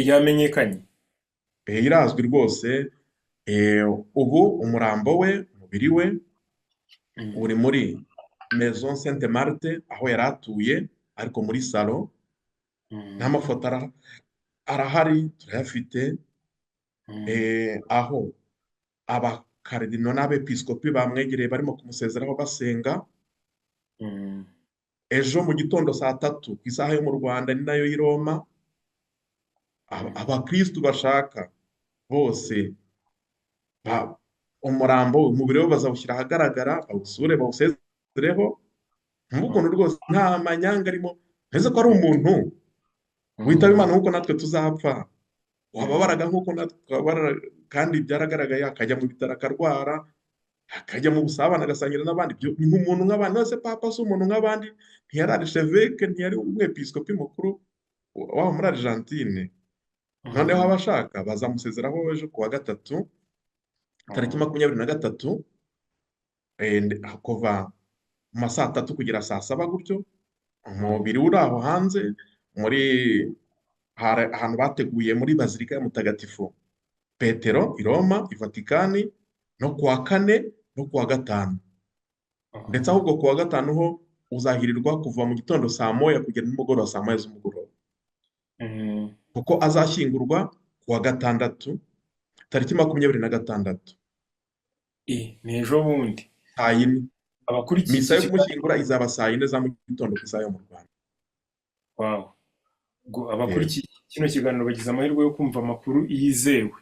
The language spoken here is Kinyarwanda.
yamenyekanye. irazwi rwose. Ubu umurambo we, umubiri we Mm, uri muri Maison Sainte Marthe aho yari atuye, ariko muri salo. mm, N'amafoto arahari turayafite, mm, aho abakaridino n'abepiskopi bamwegereye barimo kumusezeraho basenga. mm, Ejo mu gitondo saa tatu ku isaha yo mu Rwanda ni nayo y'i Roma, mm, abakristu bashaka bose umurambo, umubiri we bazawushyira ahagaragara, bawusure bawusezereho. Nk'ukuntu rwose nta manyanga arimo, nteze ko ari umuntu witaba mm, Imana nk'uko natwe tuzapfa, mm, wababaraga nk'uko natwe twababara, kandi byaragaragaye akajya mu bitaro akarwara, akajya mu busabane agasangira n'abandi. Ni nk'umuntu nk'abandi. Nose papa si umuntu nk'abandi? Ntiyari arisheveke, ntiyari umwepiskopi mukuru waba muri Argentine? Noneho mm, abashaka bazamusezeraho ejo ku wa gatatu, tariki mm, 23, kuva mu ma saa tatu kugera saa saba gutyo. mm, Umubiri uri aho hanze muri ahantu bateguye muri Bazilika ya Mutagatifu Petero i Roma, i Vatikani, no ku wa kane no ku wa gatanu. Ndetse mm, ahubwo ku wa gatanu ho uzahirirwa kuva mu gitondo saa moya kugera nimugoroba saa moya z'umugoroba, mm. kuko azashyingurwa ku wa gatandatu tariki 26 Ni ejo bundi. saa yine. Abakurikiye Misa iki yo kiganiro, kumushyingura izaba saa yine za mu gitondo ku isaha yo mu Rwanda. wow. Yego. Abakurikiye kino kiganiro bagize amahirwe yo kumva amakuru yizewe.